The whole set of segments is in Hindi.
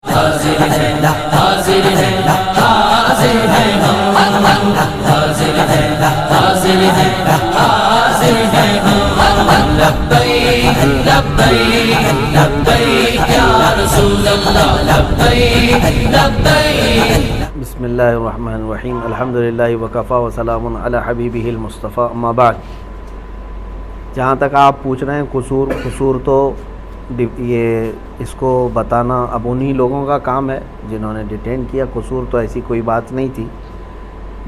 हाजिर है हाजिर है हाजिर है हाजिर है हाजिर है हाजिर है लब्बैक लब्बैक लब्बैक या रसूल अल्लाह लब्बैक लब्बैक। बिस्मिल्लाहिर्रहमानिर्रहीम अल्हम्दुलिल्लाहि वकफ़ा व सलामुन अला हबीबिहिल मुस्तफ़ा अम्मा बाद। जहाँ तक आप पूछ रहे हैं कसूर तो ये इसको बताना अब उन्हीं लोगों का काम है जिन्होंने डिटेन किया। कसूर तो ऐसी कोई बात नहीं थी।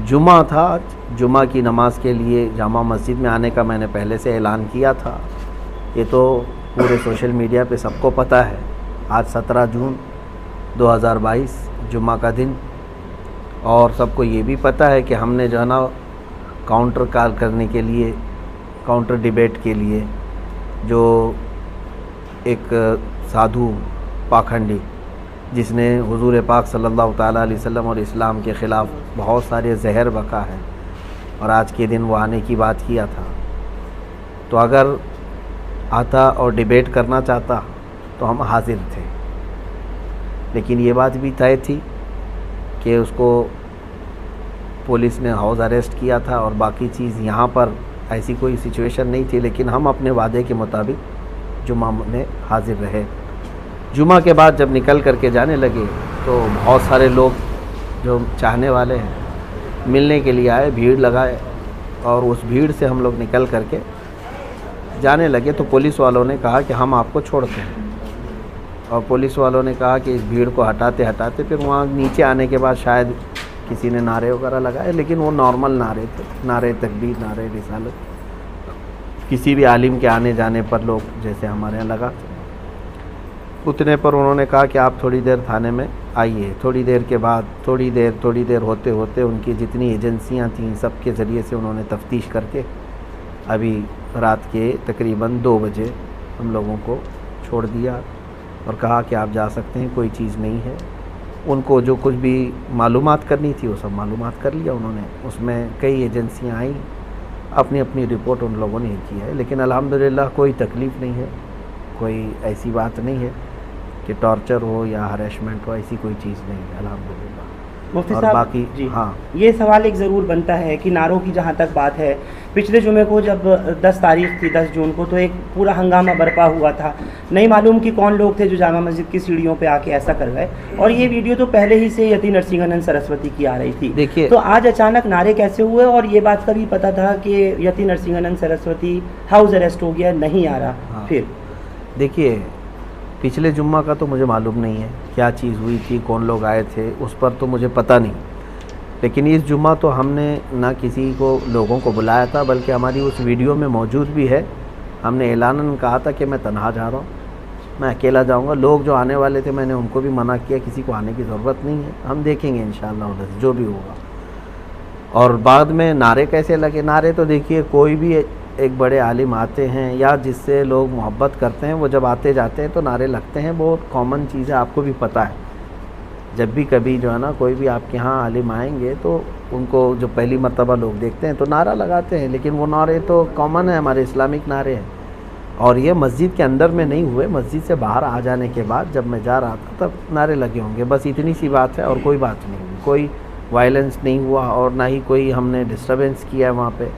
जुमा था, जुमा की नमाज के लिए जामा मस्जिद में आने का मैंने पहले से ऐलान किया था। ये तो पूरे सोशल मीडिया पे सबको पता है। आज 17 जून 2022 जुमा का दिन, और सबको ये भी पता है कि हमने जो है ना काउंटर कार करने के लिए, काउंटर डिबेट के लिए जो एक साधु पाखंडी जिसने हुजूर पाक सल्लल्लाहु ताला अलैहि वसल्लम और इस्लाम के ख़िलाफ़ बहुत सारे जहर बका है, और आज के दिन वो आने की बात किया था। तो अगर आता और डिबेट करना चाहता तो हम हाजिर थे, लेकिन ये बात भी तय थी कि उसको पुलिस ने हाउस अरेस्ट किया था और बाकी चीज़ यहाँ पर ऐसी कोई सिचुएशन नहीं थी। लेकिन हम अपने वादे के मुताबिक जुमा में हाजिर रहे। जुमा के बाद जब निकल करके जाने लगे तो बहुत सारे लोग जो चाहने वाले हैं मिलने के लिए आए, भीड़ लगाए, और उस भीड़ से हम लोग निकल करके जाने लगे तो पुलिस वालों ने कहा कि हम आपको छोड़ते हैं। और पुलिस वालों ने कहा कि इस भीड़ को हटाते हटाते फिर वहाँ नीचे आने के बाद शायद किसी ने नारे वगैरह लगाए, लेकिन वो नॉर्मल नारे थे, नारे तकबीर, नारे रिसालत, किसी भी आलिम के आने जाने पर लोग जैसे हमारे यहाँ लगाते। उतने पर उन्होंने कहा कि आप थोड़ी देर थाने में आइए। थोड़ी देर के बाद थोड़ी देर होते होते उनकी जितनी एजेंसियाँ थीं सबके ज़रिए से उन्होंने तफ्तीश करके अभी रात के तकरीबन 2 बजे हम लोगों को छोड़ दिया और कहा कि आप जा सकते हैं, कोई चीज़ नहीं है। उनको जो कुछ भी मालूमात करनी थी वो सब मालूमात कर लिया उन्होंने। उसमें कई एजेंसियां आईं, अपनी अपनी रिपोर्ट उन लोगों ने की है, लेकिन अल्हम्दुलिल्लाह कोई तकलीफ़ नहीं है, कोई ऐसी बात नहीं है कि टॉर्चर हो या हरेसमेंट हो, ऐसी कोई चीज़ नहीं है अल्हम्दुलिल्लाह। मुफ्ती और साहब बाकी जी हाँ, ये सवाल एक ज़रूर बनता है कि नारों की जहाँ तक बात है, पिछले जुमे को जब 10 तारीख थी 10 जून को, तो एक पूरा हंगामा बरपा हुआ था। नहीं मालूम कि कौन लोग थे जो जामा मस्जिद की सीढ़ियों पे आके ऐसा कर गए, और ये वीडियो तो पहले ही से यति नरसिंहानंद सरस्वती की आ रही थी। देखिए तो आज अचानक नारे कैसे हुए? और ये बात का भी पता था कि यति नरसिंहानंद सरस्वती हाउस अरेस्ट हो गया, नहीं आ रहा। हाँ, फिर देखिए पिछले जुम्मा का तो मुझे मालूम नहीं है क्या चीज़ हुई थी, कौन लोग आए थे, उस पर तो मुझे पता नहीं। लेकिन इस जुम्मा तो हमने ना किसी को लोगों को बुलाया था, बल्कि हमारी उस वीडियो में मौजूद भी है। हमने ऐलानन कहा था कि मैं तन्हा जा रहा हूँ, मैं अकेला जाऊँगा। लोग जो आने वाले थे मैंने उनको भी मना किया, किसी को आने की ज़रूरत नहीं है, हम देखेंगे इंशाअल्लाह जो भी होगा। और बाद में नारे कैसे लगे? नारे तो देखिए कोई भी एक बड़े आलिम आते हैं या जिससे लोग मोहब्बत करते हैं, वो जब आते जाते हैं तो नारे लगते हैं, बहुत कॉमन चीज़ है, आपको भी पता है। जब भी कभी जो है ना कोई भी आपके यहाँ आलिम आएंगे तो उनको जो पहली मर्तबा लोग देखते हैं तो नारा लगाते हैं, लेकिन वो नारे तो कॉमन है, हमारे इस्लामिक नारे हैं। और ये मस्जिद के अंदर में नहीं हुए, मस्जिद से बाहर आ जाने के बाद जब मैं जा रहा था तब नारे लगे होंगे, बस इतनी सी बात है और कोई बात नहीं हुई। कोई वायलेंस नहीं हुआ और ना ही कोई हमने डिस्टर्बेंस किया है वहाँ पर।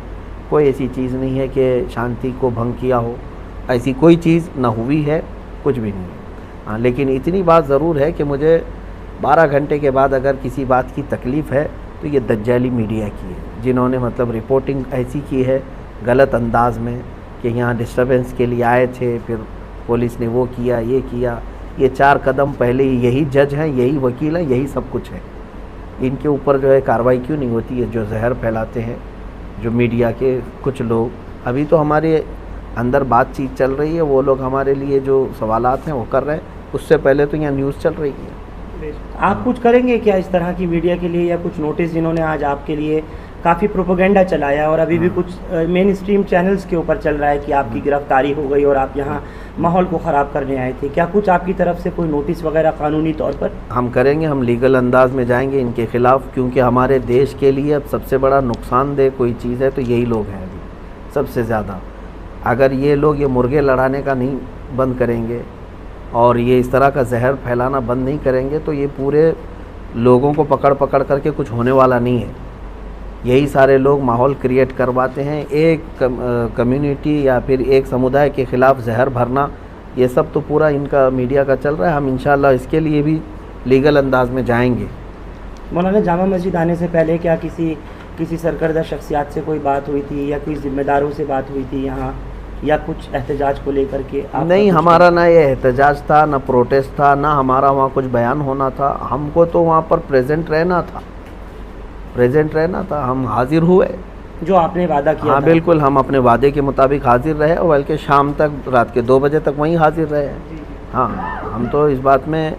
कोई ऐसी चीज़ नहीं है कि शांति को भंग किया हो, ऐसी कोई चीज़ ना हुई है, कुछ भी नहीं। हाँ, लेकिन इतनी बात ज़रूर है कि मुझे 12 घंटे के बाद अगर किसी बात की तकलीफ़ है तो ये दज्जाली मीडिया की है, जिन्होंने मतलब रिपोर्टिंग ऐसी की है गलत अंदाज में कि यहाँ डिस्टर्बेंस के लिए आए थे, फिर पुलिस ने वो किया, ये किया। ये 4 कदम पहले ही यही जज हैं, यही वकील हैं, यही सब कुछ है। इनके ऊपर जो है कार्रवाई क्यों नहीं होती है? जो जहर फैलाते हैं जो मीडिया के कुछ लोग, अभी तो हमारे अंदर बातचीत चल रही है, वो लोग हमारे लिए जो सवालात हैं वो कर रहे हैं, उससे पहले तो यहाँ न्यूज़ चल रही है। आप कुछ करेंगे क्या इस तरह की मीडिया के लिए, या कुछ नोटिस जिन्होंने आज आपके लिए काफ़ी प्रोपेगेंडा चलाया और अभी भी कुछ मेन स्ट्रीम चैनल्स के ऊपर चल रहा है कि आपकी गिरफ्तारी हो गई और आप यहाँ माहौल को ख़राब करने आए थे, क्या कुछ आपकी तरफ से कोई नोटिस वगैरह कानूनी तौर पर? हम करेंगे, हम लीगल अंदाज में जाएंगे इनके ख़िलाफ़, क्योंकि हमारे देश के लिए अब सबसे बड़ा नुकसानदेह कोई चीज़ है तो यही लोग हैं अभी सबसे ज़्यादा। अगर ये लोग ये मुर्गे लड़ाने का नहीं बंद करेंगे और ये इस तरह का जहर फैलाना बंद नहीं करेंगे तो ये पूरे लोगों को पकड़ पकड़ करके कुछ होने वाला नहीं है। यही सारे लोग माहौल क्रिएट करवाते हैं, एक कम्युनिटी या फिर एक समुदाय के ख़िलाफ़ जहर भरना, ये सब तो पूरा इनका मीडिया का चल रहा है। हम इंशाल्लाह इसके लिए भी लीगल अंदाज में जाएंगे। मौलाना, जामा मस्जिद आने से पहले क्या किसी सरकर्दा शख्सियात से कोई बात हुई थी या कोई ज़िम्मेदारों से बात हुई थी यहाँ, या कुछ एहतजाज को लेकर के? नहीं, हमारा ना ये एहतजाज था, ना प्रोटेस्ट था, ना हमारा वहाँ कुछ बयान होना था। हमको तो वहाँ पर प्रेजेंट रहना था, हम हाजिर हुए जो आपने वादा किया। हाँ था। बिल्कुल, हम अपने वादे के मुताबिक हाजिर रहे और बल्कि शाम तक, रात के 2 बजे तक वहीं हाजिर रहे। हाँ, हम तो इस बात में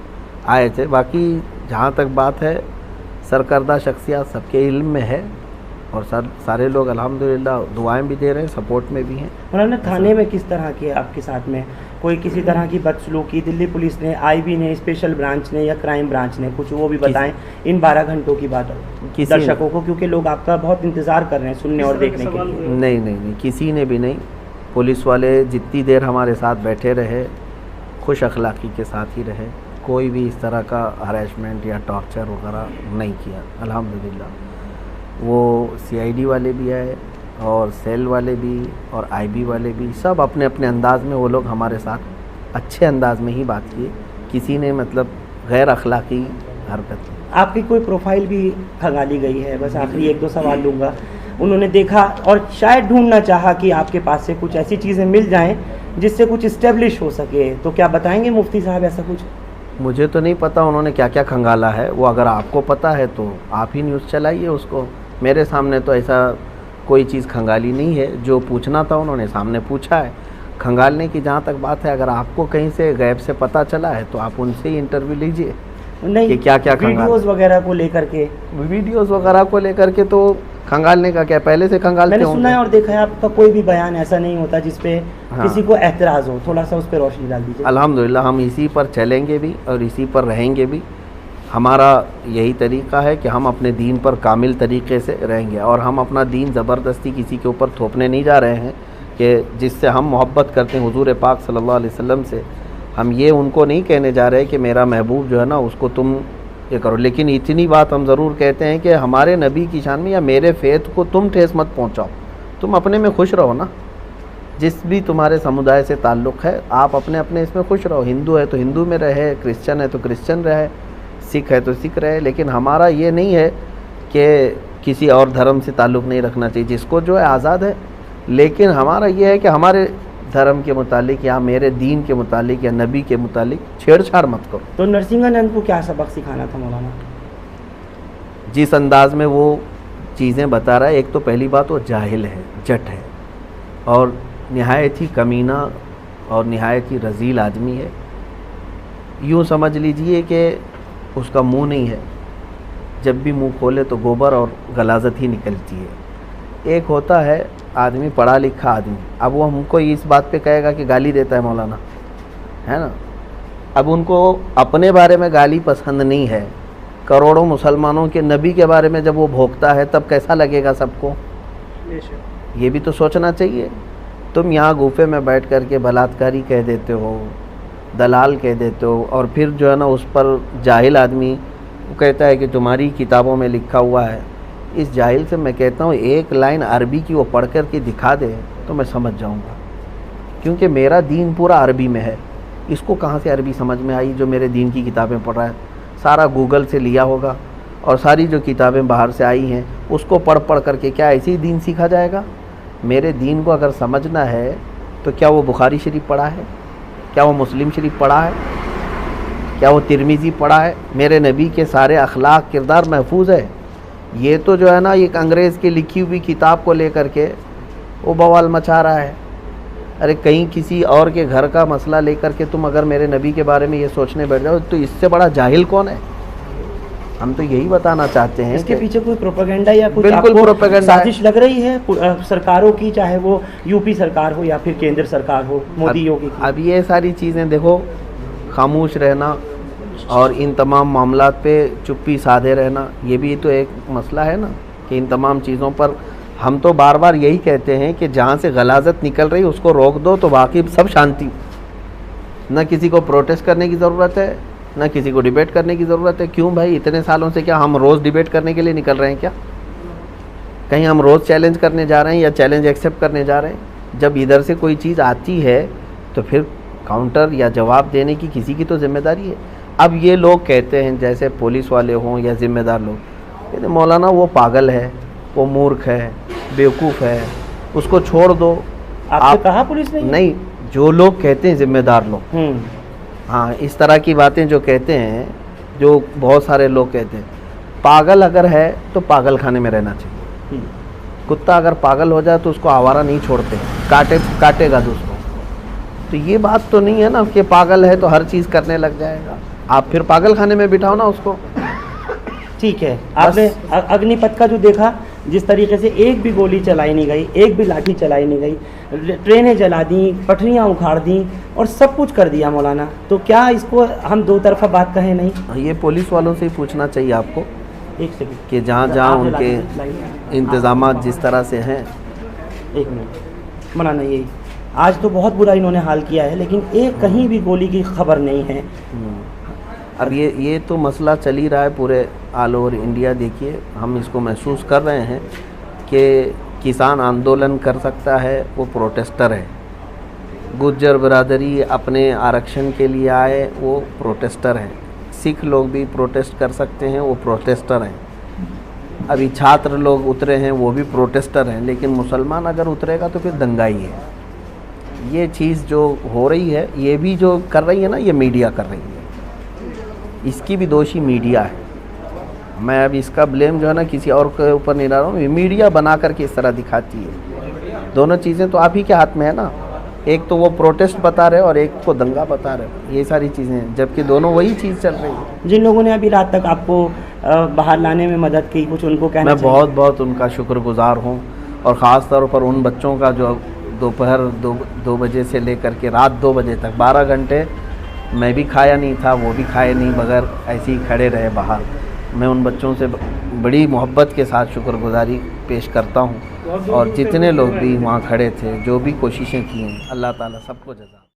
आए थे। बाकी जहाँ तक बात है, सरकर्दा शख्सियत सबके इल्म में है और सारे लोग अल्हम्दुलिल्लाह दुआएं भी दे रहे हैं, सपोर्ट में भी हैं। उन्होंने थाने में किस तरह के आपके साथ में कोई किसी तरह की बदसलूकी दिल्ली पुलिस ने, IB ने, स्पेशल ब्रांच ने या क्राइम ब्रांच ने, कुछ वो भी बताएं इन 12 घंटों की बात दर्शकों को, क्योंकि लोग आपका बहुत इंतज़ार कर रहे हैं सुनने और देखने के लिए। नहीं, किसी ने भी नहीं। पुलिस वाले जितनी देर हमारे साथ बैठे रहे खुश अखलाक़ी के साथ ही रहे, कोई भी इस तरह का हरेसमेंट या टॉर्चर वगैरह नहीं किया अल्हम्दुलिल्लाह। वो CID वाले भी आए और सेल वाले भी और IB वाले भी, सब अपने अपने अंदाज़ में वो लोग हमारे साथ अच्छे अंदाज में ही बात किए। किसी ने मतलब गैर अखलाक़ी हरकत। आपकी कोई प्रोफाइल भी खंगाली गई है, बस आखिरी 1-2 सवाल लूँगा। उन्होंने देखा और शायद ढूंढना चाहा कि आपके पास से कुछ ऐसी चीज़ें मिल जाएं जिससे कुछ इस्टेब्लिश हो सके, तो क्या बताएंगे मुफ्ती साहब ऐसा कुछ? मुझे तो नहीं पता उन्होंने क्या क्या खंगाला है, वो अगर आपको पता है तो आप ही न्यूज़ चलाइए उसको। मेरे सामने तो ऐसा कोई चीज़ खंगाली नहीं है, जो पूछना था उन्होंने सामने पूछा है। खंगालने की जहाँ तक बात है, अगर आपको कहीं से गैब से पता चला है तो आप उनसे ही इंटरव्यू लीजिए नहीं कि क्या क्या वीडियोस वगैरह को लेकर के। वीडियोस वगैरह को लेकर के तो खंगालने का क्या, पहले से खंगालते मैंने सुना है और देखा है आपका कोई भी बयान ऐसा नहीं होता जिसपे किसी को एतराज़ हो, थोड़ा सा उस पर रोशनी डाल दीजिए। अल्हम्दुलिल्लाह हम इसी पर चलेंगे भी और इसी पर रहेंगे भी। हमारा यही तरीक़ा है कि हम अपने दीन पर कामिल तरीक़े से रहेंगे और हम अपना दीन ज़बरदस्ती किसी के ऊपर थोपने नहीं जा रहे हैं कि जिससे हम मोहब्बत करते हैं हुज़ूर पाक सल्लल्लाहु अलैहि वसल्लम से। हम ये उनको नहीं कहने जा रहे कि मेरा महबूब जो है ना उसको तुम ये करो, लेकिन इतनी बात हम ज़रूर कहते हैं कि हमारे नबी की शान में या मेरे फ़ेथ को तुम ठेस मत पहुँचाओ। तुम अपने में खुश रहो ना, जिस भी तुम्हारे समुदाय से ताल्लुक़ है आप अपने अपने इसमें खुश रहो। हिंदू है तो हिंदू में रहे, क्रिश्चियन है तो क्रिश्चियन रहे, सिख है तो सिख रहे। लेकिन हमारा ये नहीं है कि किसी और धर्म से ताल्लुक़ नहीं रखना चाहिए, जिसको जो है आज़ाद है। लेकिन हमारा ये है कि हमारे धर्म के मुतालिक या मेरे दीन के मुतालिक या नबी के मुतालिक छेड़छाड़ मत करो। तो नरसिंहानंद को क्या सबक सिखाना था मौलाना? जिस अंदाज में वो चीज़ें बता रहा है, एक तो पहली बात वो जाहिल है, जट है और नहायत ही कमीना और नहायत ही रज़ील आदमी है। यूँ समझ लीजिए कि उसका मुंह नहीं है, जब भी मुंह खोले तो गोबर और गलाजत ही निकलती है। एक होता है आदमी पढ़ा लिखा आदमी, अब वो हमको इस बात पे कहेगा कि गाली देता है मौलाना, है ना। अब उनको अपने बारे में गाली पसंद नहीं है, करोड़ों मुसलमानों के नबी के बारे में जब वो भोंकता है तब कैसा लगेगा सबको, ये भी तो सोचना चाहिए। तुम यहाँ गुफे में बैठ कर के बलात्कारी कह देते हो, दलाल कह देते हो और फिर जो है ना उस पर जाहिल आदमी वो कहता है कि तुम्हारी किताबों में लिखा हुआ है। इस जाहिल से मैं कहता हूँ एक लाइन अरबी की वो पढ़ कर के दिखा दे तो मैं समझ जाऊँगा, क्योंकि मेरा दीन पूरा अरबी में है। इसको कहाँ से अरबी समझ में आई जो मेरे दीन की किताबें पढ़ रहा है? सारा गूगल से लिया होगा और सारी जो किताबें बाहर से आई हैं उसको पढ़ पढ़ करके क्या ऐसे ही दीन सीखा जाएगा? मेरे दीन को अगर समझना है तो क्या वो बुखारी शरीफ पढ़ा है, क्या वो मुस्लिम शरीफ पढ़ा है, क्या वो तिरमिज़ी पढ़ा है? मेरे नबी के सारे अखलाक किरदार महफूज है। ये तो जो है ना एक अंग्रेज़ की लिखी हुई किताब को लेकर के वो बवाल मचा रहा है। अरे कहीं किसी और के घर का मसला लेकर के तुम अगर मेरे नबी के बारे में ये सोचने बैठ जाओ तो इससे बड़ा जाहिल कौन है? हम तो यही बताना चाहते हैं। इसके पीछे कोई प्रोपेगेंडा या कुछ बिल्कुल प्रोपेगेंडा साजिश लग रही है सरकारों की, चाहे वो यूपी सरकार हो या फिर केंद्र सरकार हो, मोदी योगी की? अब ये सारी चीज़ें देखो, खामोश रहना और इन तमाम मामलात पे चुप्पी साधे रहना, ये भी तो एक मसला है ना कि इन तमाम चीज़ों पर हम तो बार बार यही कहते हैं कि जहाँ से गलाजत निकल रही उसको रोक दो तो बाकी सब शांति। न किसी को प्रोटेस्ट करने की ज़रूरत है, न किसी को डिबेट करने की ज़रूरत है। क्यों भाई, इतने सालों से क्या हम रोज़ डिबेट करने के लिए निकल रहे हैं क्या? कहीं हम रोज़ चैलेंज करने जा रहे हैं या चैलेंज एक्सेप्ट करने जा रहे हैं? जब इधर से कोई चीज़ आती है तो फिर काउंटर या जवाब देने की किसी की तो जिम्मेदारी है। अब ये लोग कहते हैं, जैसे पुलिस वाले हों या ज़िम्मेदार लोग, कहते मौलाना वो पागल है, वो मूर्ख है, बेवकूफ़ है, उसको छोड़ दो। आपसे कहा पुलिस ने? नहीं, जो लोग कहते हैं ज़िम्मेदार लोग, हाँ, इस तरह की बातें जो कहते हैं, जो बहुत सारे लोग कहते हैं, पागल अगर है तो पागल खाने में रहना चाहिए। कुत्ता अगर पागल हो जाए तो उसको आवारा नहीं छोड़ते, काटेगा दूसरों। तो ये बात तो नहीं है ना कि पागल है तो हर चीज़ करने लग जाएगा। आप फिर पागल खाने में बिठाओ ना उसको। ठीक है, आपने अग्निपथ का जो देखा, जिस तरीके से एक भी गोली चलाई नहीं गई, एक भी लाठी चलाई नहीं गई, ट्रेनें जला दी, पटरियां उखाड़ दी और सब कुछ कर दिया मौलाना, तो क्या इसको हम दो तरफा बात कहें नहीं? ये पुलिस वालों से ही पूछना चाहिए आपको, एक सेकंड, कि जहाँ जहाँ उनके इंतज़ाम जिस तरह से हैं। एक मिनट मौलाना, यही आज तो बहुत बुरा इन्होंने हाल किया है, लेकिन एक कहीं भी गोली की खबर नहीं है। अब ये तो मसला चल ही रहा है पूरे ऑल ओवर इंडिया। देखिए, हम इसको महसूस कर रहे हैं कि किसान आंदोलन कर सकता है, वो प्रोटेस्टर है। गुज्जर बरादरी अपने आरक्षण के लिए आए, वो प्रोटेस्टर है। सिख लोग भी प्रोटेस्ट कर सकते हैं, वो प्रोटेस्टर हैं। अभी छात्र लोग उतरे हैं, वो भी प्रोटेस्टर हैं। लेकिन मुसलमान अगर उतरेगा तो फिर दंगाई है। ये चीज़ जो हो रही है, ये भी जो कर रही है ना, ये मीडिया कर रही है। इसकी भी दोषी मीडिया है। मैं अब इसका ब्लेम जो है ना किसी और के ऊपर नहीं डाल रहा हूँ, मीडिया बना करके इस तरह दिखाती है। दोनों चीज़ें तो आप ही के हाथ में है ना। एक तो वो प्रोटेस्ट बता रहे और एक को दंगा बता रहे, ये सारी चीज़ें, जबकि दोनों वही चीज़ चल रही है। जिन लोगों ने अभी रात तक आपको बाहर लाने में मदद की, कुछ उनको कहना मैं बहुत बहुत उनका शुक्रगुजार हूँ। और ख़ास तौर पर उन बच्चों का जो दोपहर 2 बजे से लेकर के रात 2 बजे तक 12 घंटे मैं भी खाया नहीं था, वो भी खाए नहीं, बगैर ऐसे ही खड़े रहे बाहर। मैं उन बच्चों से बड़ी मोहब्बत के साथ शुक्रगुजारी पेश करता हूँ। और जितने लोग भी वहाँ खड़े थे, जो भी कोशिशें की हैं, अल्लाह ताला सबको जज़ा।